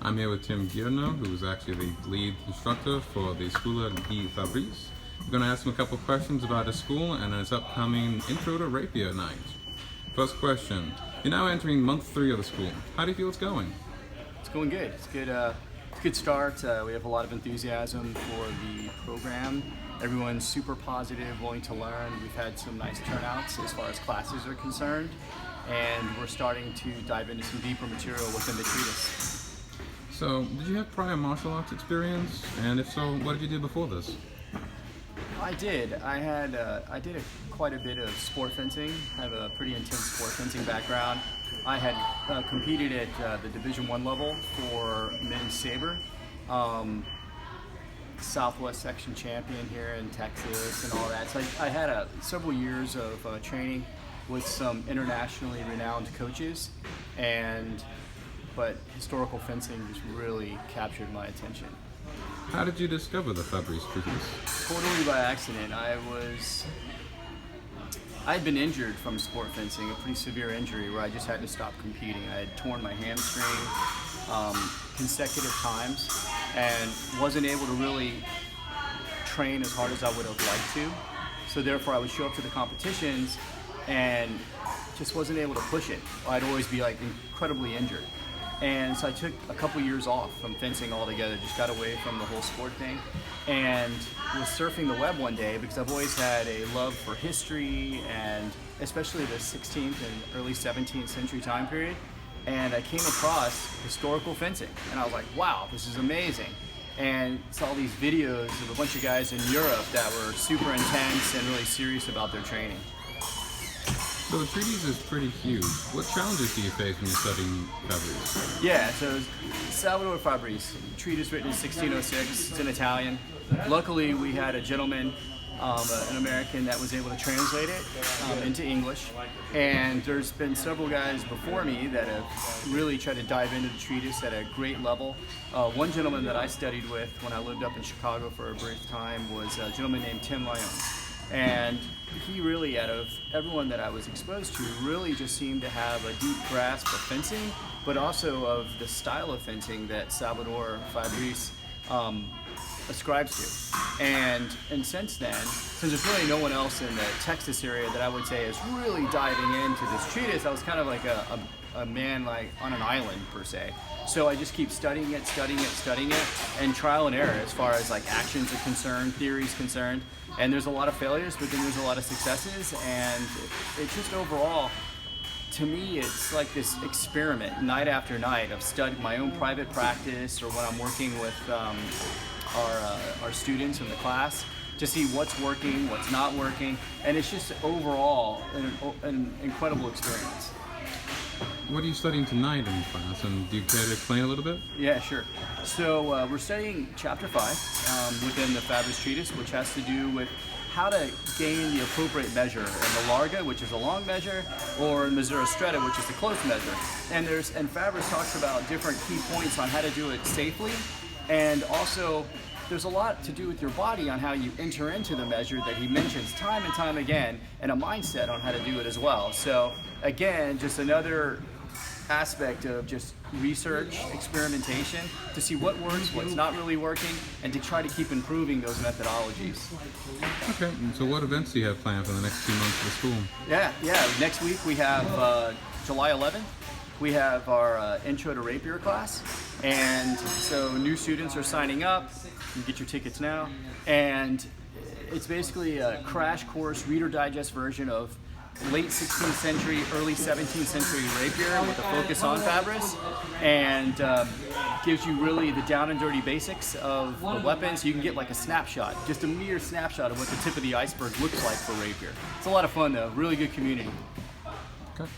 I'm here with Tim Giorno, who is actually the lead instructor for the Scuola Di Fabris. I'm going to ask him a couple questions about his school and his upcoming Intro to Rapier night. First question, you're now entering month 3 of the school. How do you feel it's going? It's going good. It's good. It's a good start. We have a lot of enthusiasm for the program. Everyone's super positive, willing to learn. We've had some nice turnouts as far as classes are concerned, and we're starting to dive into some deeper material within the treatise. So, did you have prior martial arts experience? And if so, what did you do before this? I did. I did quite a bit of sport fencing. I have a pretty intense sport fencing background. I had competed at the Division I level for men's saber. Southwest section champion here in Texas and all that. So I had several years of training with some internationally renowned coaches, but historical fencing just really captured my attention. How did you discover the Fabris treatise? Totally by accident. I had been injured from sport fencing, a pretty severe injury where I just had to stop competing. I had torn my hamstring consecutive times and wasn't able to really train as hard as I would have liked to. So therefore I would show up to the competitions and just wasn't able to push it. I'd always be like incredibly injured. And so I took a couple years off from fencing altogether, just got away from the whole sport thing, and was surfing the web one day because I've always had a love for history and especially the 16th and early 17th century time period. And I came across historical fencing and I was like, wow, this is amazing. And saw these videos of a bunch of guys in Europe that were super intense and really serious about their training. So the treatise is pretty huge. What challenges do you face when you're studying Fabris? Yeah, so Salvador Fabris, treatise written in 1606, it's in Italian. Luckily we had a gentleman, an American, that was able to translate it into English. And there's been several guys before me that have really tried to dive into the treatise at a great level. One gentleman that I studied with when I lived up in Chicago for a brief time was a gentleman named Tim Lyon. And he really, out of everyone that I was exposed to, really just seemed to have a deep grasp of fencing, but also of the style of fencing that Salvador Fabris ascribes to. And since then, since there's really no one else in the Texas area that I would say is really diving into this treatise, I was kind of like a man like on an island per se. So I just keep studying it, and trial and error as far as like actions are concerned, theories concerned. And there's a lot of failures, but then there's a lot of successes, and it's just overall, to me, it's like this experiment night after night of studying my own private practice or when I'm working with our students in the class to see what's working, what's not working, and it's just overall an incredible experience. What are you studying tonight in class, and do you care to explain a little bit? Yeah, sure. So we're studying chapter 5 within the Fabris treatise, which has to do with how to gain the appropriate measure in the larga, which is a long measure, or in misura stretta, which is the close measure. And Fabris talks about different key points on how to do it safely, and also there's a lot to do with your body on how you enter into the measure that he mentions time and time again, and a mindset on how to do it as well. So again, just another aspect of just research, experimentation, to see what works, what's not really working, and to try to keep improving those methodologies. Okay, so what events do you have planned for the next 2 months of the school? Yeah. Next week we have July 11th. We have our Intro to Rapier class, and so new students are signing up. You can get your tickets now, and it's basically a crash course, Reader Digest version of late 16th century, early 17th century rapier with a focus on Fabris, and gives you really the down and dirty basics of the weapons. You can get like a snapshot, just a mere snapshot of what the tip of the iceberg looks like for rapier. It's a lot of fun though, really good community. Okay.